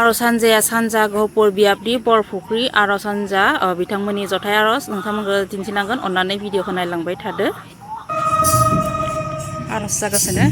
आरज हानजाया सानजा गहपुर बियाबनि बरफुख्रि आरज हानजा बिथांमोननि जथाय आरज नोंथांमोनखौ दिन्थिलांगोन अन्नानै भिडिअखौ नायलांबाय थादो। आरज जागासिनो।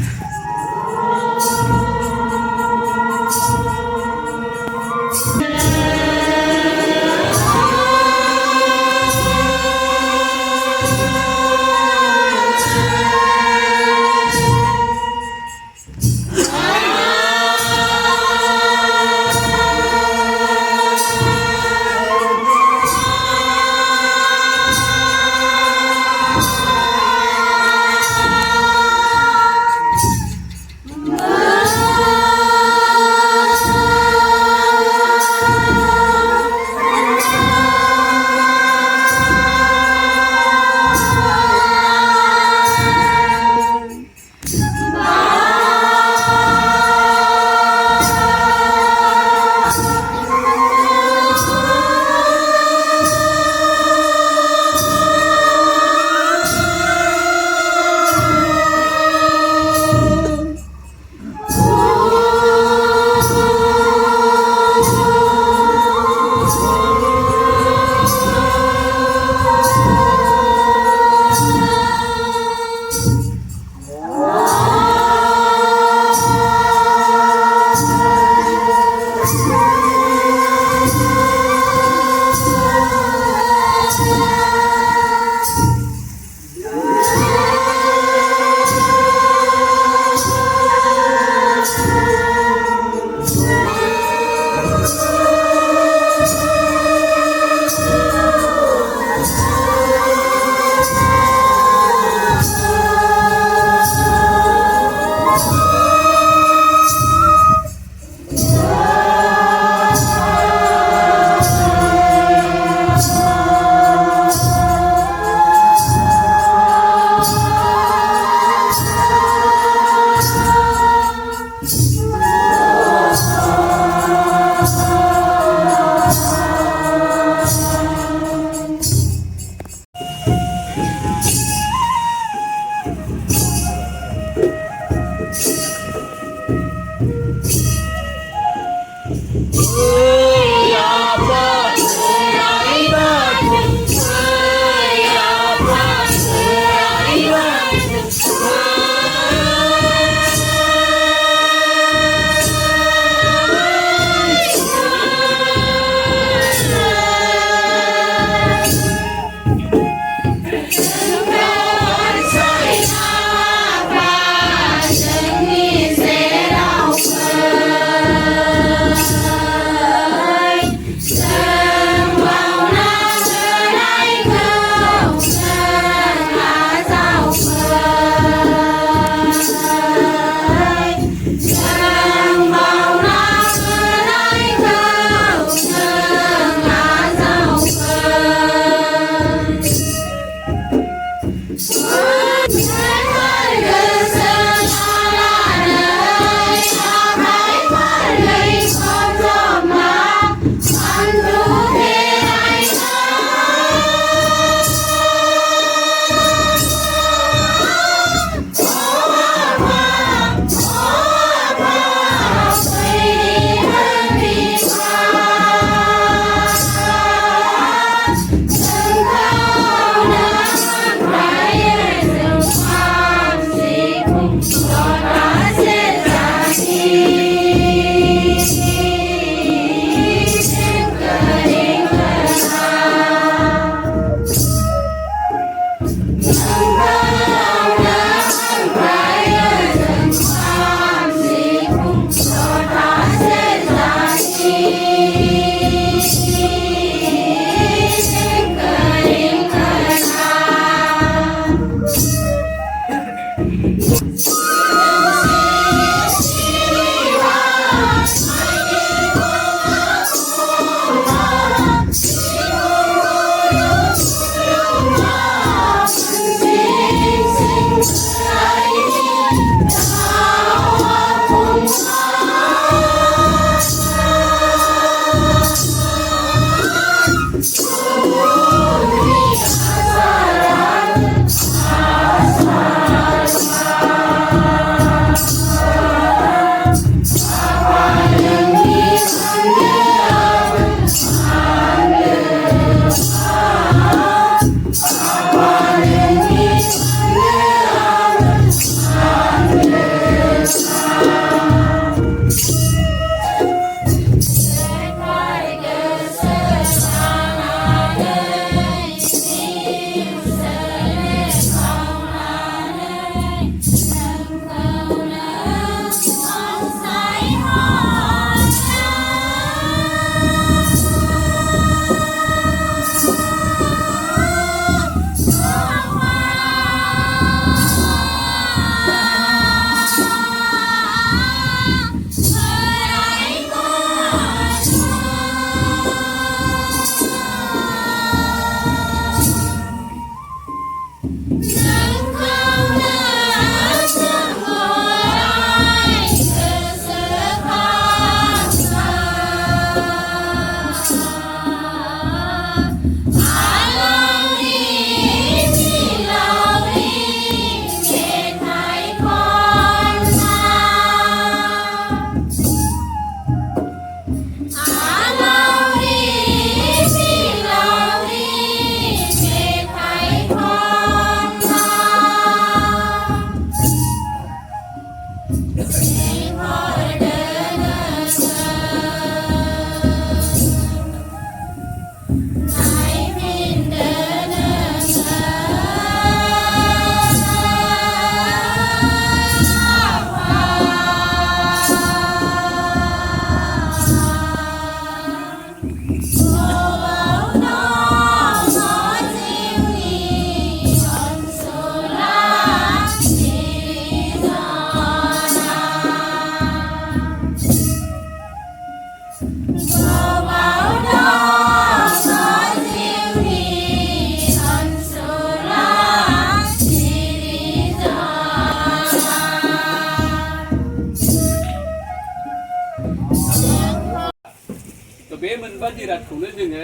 मोनबा जिरादखौनो जोङो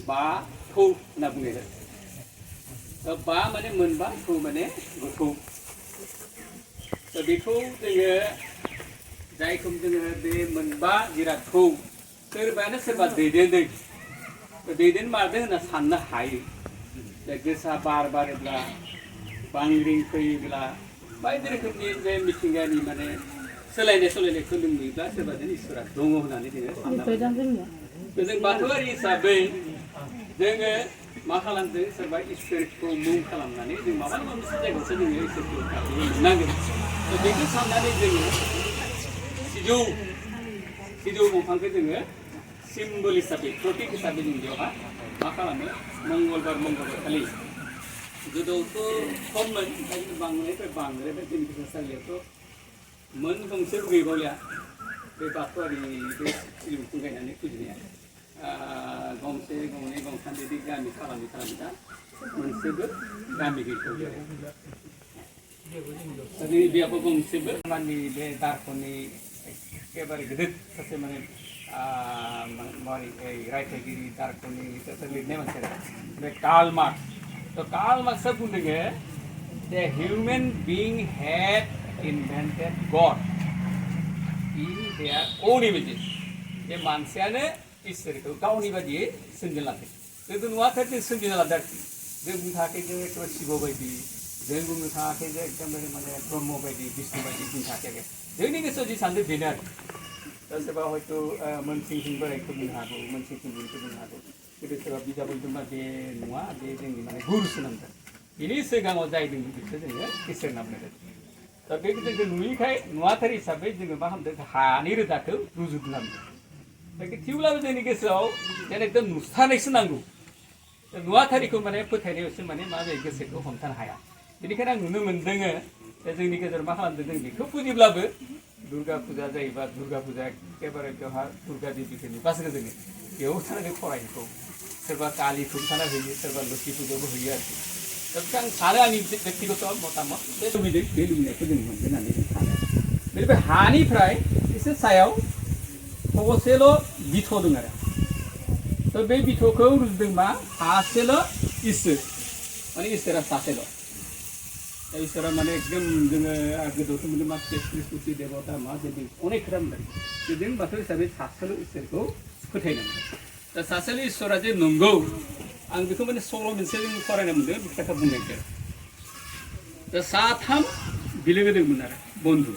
बाथौ होनना बुंनाय जायो। बा माने मोनबा थौ माने गोथौ। बेखौ जोङो जायखौ जोङो बे मोनबा जिरादखौ सोरबायानो सोरबा दैदेनमारदों होनना साननो हायो। गोसा बार बारोब्ला बांग्रिं फैयोब्ला बायदि रोखोमनि बे मिथिंगानि माने सोलायनायखौ नुयोब्ला सोरबा जों इसोरा दङ होननानै जोङो सानना लायो। जों बाथौआरि हिसाबै जोङो मा खालामदों सोरबा इसोरखौ मुं खालामनानै जों माबा मोनसे जायगायावसो जोङो इसोरखौ मोननांगोन। बेखौ साननानै जोङो सिजौ दंफांखौ जोङो सिम्बल हिसाबै प्रतीक हिसाबै जों बेवहाय मा खालामो मंगलबार खालि गोदोआवथ' खममोन बांद्राय जोंनि गोसालियावथ' मोन गंसे गैबावलिया बे बाथौआरि बे सिजौखौ गायनानै फुजिनाया गंसे गंनै गंथाम बिदि गामि खालामै दा मोनसेबो गामि गैथ'लिया। जोंनि बेयावबो गंसेबो माननि बे दारख'नि एखेबारे गिदिर सासे माने रायथाइगिरि दारख'नि लिरनाय मानसि आरो बे कार्ल मार्क्स। कार्ल मार्क्सआ बुंदों the human being had invented God in their own images. बे मानसियानो इसोरखौ गावनि बादियै सोरजिना लादों। गोदो नुवाखै जों सोरजिना लादों आरोखि। जों बुंनो थाङाखै जे एखेबारे शिब बायदि, जों बुंनो थाङाखै जे एकदमबारे माने ब्रह्म बायदि बिष्णु बायदि बुंनो थाङाखै। जोंनि गोसोआव जि सानदों बेनो आरो। दा सोरबा हयथ' मोनसिंसिं बोरायखौ बुंनो हागौ, मोनसिंसिं बुरैखौ बुंनो हागौ। गोदो सोरबा बिजाब लिरदोंबा बे नङा, बे जोंनि माने गुरुसो नांगोन। बिनि सिगाङाव जाय दङ बेखौ जोङो इसोर होनना बुंनाय जायो। दा बे जोंखौ नुवाथार हिसाबै जोङो मा खालामदों हानि रोदाखौ रुजुबना बुंदों। थेवब्लाबो जोंनि गोसोआव जेन एकदम नुथारनायसो नांगौ। नुवाथारिखौ माने फोथायनायावसो माने मा जायो गोसोखौ हमथानो हाया। बेनिखायनो आं नुनो मोन्दों जोंनि गेजेराव मा खालामदों जों बेखौ फुजिब्लाबो दुर्गा फुजा जायोबा दुर्गा फुजा एखेबारे बेवहा दुर्गा देबिखौ नुबासो जोङो बेयाव थानानै फरायनायखौ सोरबा कालिखौ थाना होयो, सोरबा लोखि फुजायावबो होयो आरोखि। दा आं सानो आंनि बेक्तिगत मतामत बे लुबैदों बे लुबैनायखौ जों मोनगोन होननानै जों सानो। बेनिफ्राय हानिफ्राय एसे सायाव थसेल' बिथ' दं आरो। थ' बे बिथ'खौ रुजुदों मा सासेल' इसोर माने इसोरा सासेल'। दा इसोरा माने एकदम जोङो गोदोआवथ' मोनदों मा तेत्रिस देबता मा जों अनेक खोथा मोनदों। जों बाथौ हिसाबै सासेल' इसोरखौ फोथायनांगौ। दा सासेल' इसोरा जे नंगौ आं बेखौ माने सल' मोनसे जों फरायनो मोनदों बे खोथा बुंनायखौ। दा साथाम बिलोगो दंमोन आरो बन्धु।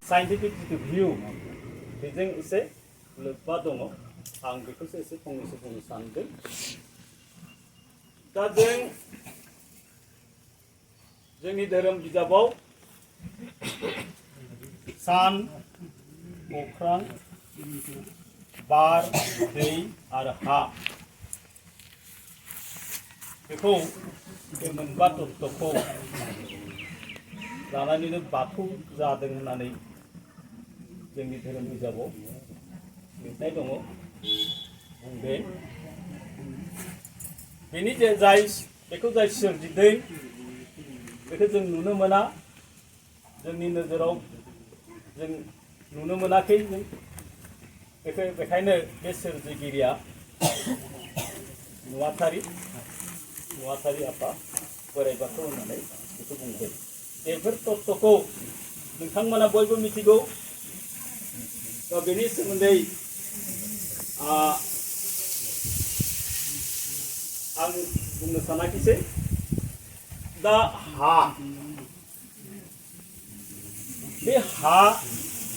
साइन्टिफिक जिथु भिउ बेजों एसे लोब्बा दङ। आं बेखौसो एसे फंनैसो बुंनो सानदों। दा जोंनि धोरोम बिजाबाव सान, अख्रां, बार, दै आरो हा बेखौ बे मोनबा तत्वखौ लानानैनो बाथौ जादों होननानै जोंनि धोरोम बिजाबाव लिरनाय दङ। बुंदों बेनि जे बेखौ जाय सोरजिदों बेखौ जों नुनो मोना जोंनि नोजोराव जों नुनो मोनाखै जों बेखायनो बे सोरजिगिरिया नुवाथारि आफा बोराइ बाथौ होननानै बेखौ बुंदों बेफोर तत्वखौ नोंथांमोना बयबो मिथिगौ दा बेनि सोमोन्दै आं बुंनो सानाखिसै दा बे हा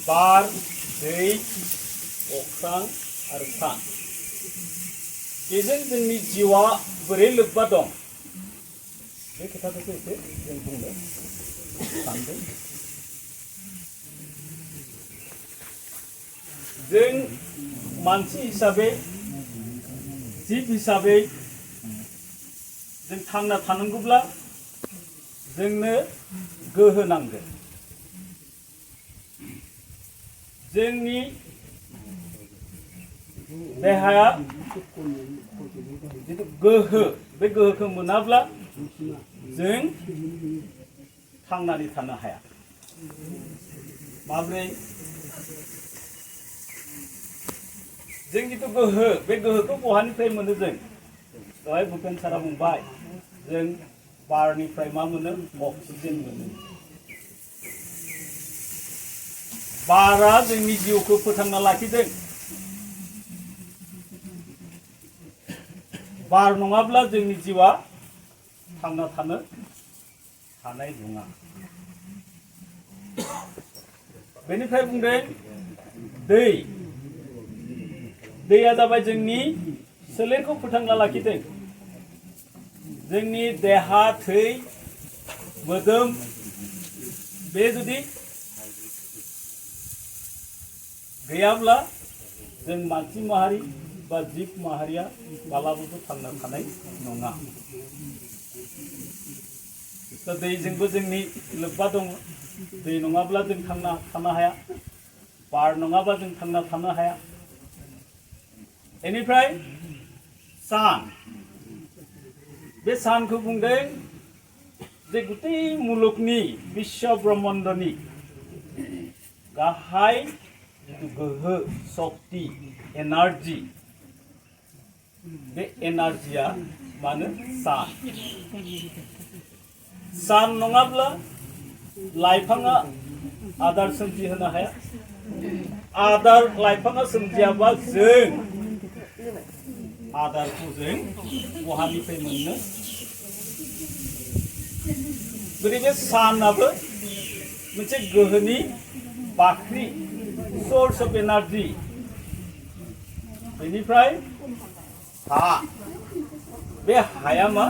बार दै अख्रां आरो सान बेजों जोंनि जिउआ बोरै लोब्बा दं बे खोथाखौसो एसे जों बुंनो सानदों जों मानसि हिसाबै जिब हिसाबै जों थांना थानांगौब्ला जोंनो गोहो नांगोन जोंनि देहाया जितु गोहो बे गोहोखौ मोनाब्ला जों थांनानै थानो हाया माब्रै जों जितु गोहो बे गोहोखौ बहानिफ्राय मोनो जों दहाय भुपेन सारा बुंबाय जों बारनिफ्राय मा मोनो अक्सिजेन मोनो बारा जोंनि जिउखौ फोथांना लाखिदों बार नङाब्ला जोंनि जिउआ थांना थानो हानाय नङा बेनिफ्राय बुंदों दैया जाबाय जोंनि सोलेरखौ फोथांना लाखिदों जोंनि देहा थै मोदोम बे जुदि गैयाब्ला जों मानसि माहारि बा जिब माहारिया मालाबाबो थांना थानाय नङा दैजोंबो जोंनि लोब्बा दङ दै नङाब्ला जों थांना थानो हाया बार नङाब्ला जों थांना थानो हाया बेनिफ्राय सान बे सानखौ बुंदों जे गुतै मुलुगनि विश्व ब्रह्मांडनि गाहाय गोहो शक्ति एनार्जी बे एनार्जिया मानो सान नङाब्ला लाइफाङा आदार सोमजिहोनो हाया आदार लाइफाङा सोमजियाबा जों आदारखौ जों बहानिफ्राय मोननो गतिके सानाबो मोनसे गोहोनि बाख्रि सोर्स अफ एनार्जी बेनिफ्राय हा बे हाया मा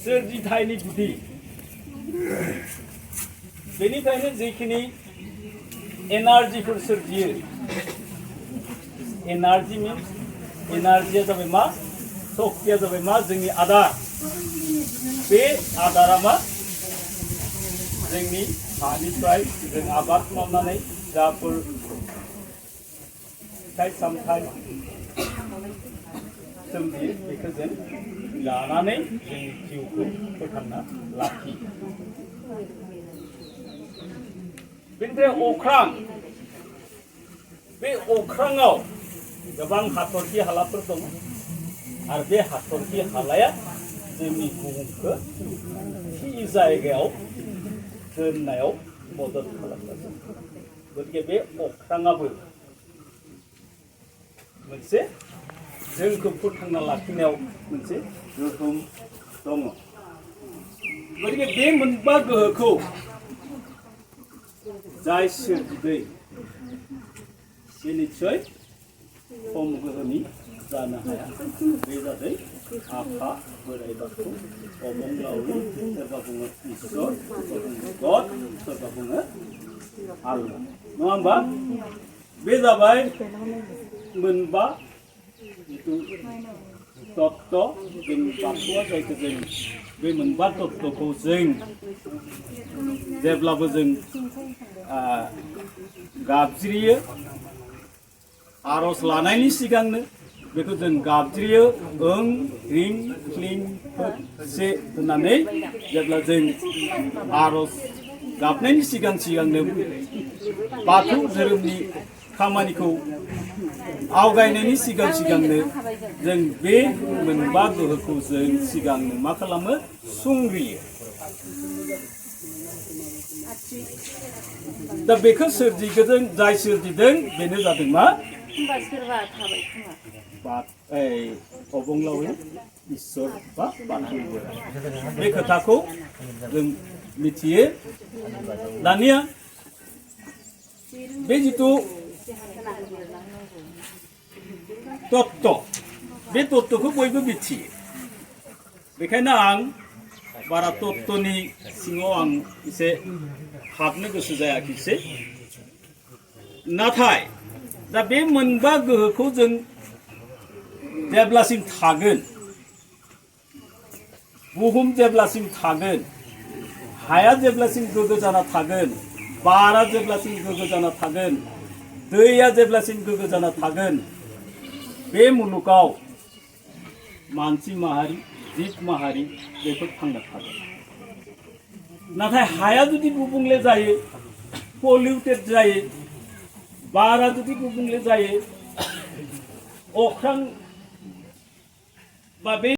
सोरजिथायनि गुदि बेनिफ्रायनो जेखिनि एनार्जीफोर सोरजियो एनार्जी मीन्स एनार्जिया जाबाय मा शक्तिया जाबाय मा जोंनि आदार बे आदारा मा जोंनि हानिफ्राय जों आबाद मावनानै जाफोर फिथाइ सामथाइ सोमजियो बेखौ जों जानानै जोंनि जिउखौ फोथांना लाखियो बेनिफ्राय अख्रां बे अख्राङाव गोबां हाथरखि हालाफोर दङ आरो बे हाथरखि हालाया जोंनि बुहुमखौ थि जायगायाव दोननायाव मदद खालामगासिनो गतिके बे अख्राङाबो मोनसे जोंखौ फोथांना लाखिनायाव मोनसे गोहोम दङ गतिके बे मोनबा गोहोखौ जाय सोरजिदों बे निस्सय खम गोहोनि जानो हाया बे जादों आफा बोराइ बाथौ अबंलावरि सोरबा बुङो इसोर सोरबा बुङो गड सोरबा बुङो आल्लाह नङा होमबा बे जाबाय मोनबा जिथु तत्व जों बाथौआ जायखौ जों बे मोनबा तत्वखौ जों जेब्लाबो जों गाबज्रियो आरज लानायनि सिगांनो बेखौ जों गाबज्रियो ओं रिं क्लिं से होननानै जेब्ला जों आरज गाबनायनि सिगांनो बाथौ धोरोमनि खामानिखौ आवगायनायनि सिगांनो जों बे मोनबा गोहोखौ जों सिगांनो मा खालामो सुंग्रियो दा बेखौ सोरजिगोन जाय सोरजिदों बेनो जादों मा अबंलावरि इसोर बा बाथौ बोराइ बे खोथाखौ जों मिथियो दानिया बे जिथु तत्व बे तत्वखौ बयबो मिथियो बेखायनो आं बारा तत्वनि सिङाव आं एसे हाबनो गोसो जायाखिसै नाथाय दा बे मोनबा गोहोखौ जों जेब्लासिम थागोन बुहुम जेब्लासिम थागोन हाया जेब्लासिम गोग्गो जाना थागोन बारा जेब्लासिम गोग्गो जाना थागोन दैया जेब्लासिम गोग्गो जाना थागोन बे मुलुगाव मानसि माहारि जिब माहारि बेफोर थांना थागोन नाथाय हाया जुदि गुबुंले जायो पलिउटेड जायो बारा जुदि गुबुंले जायो अख्रां बा बे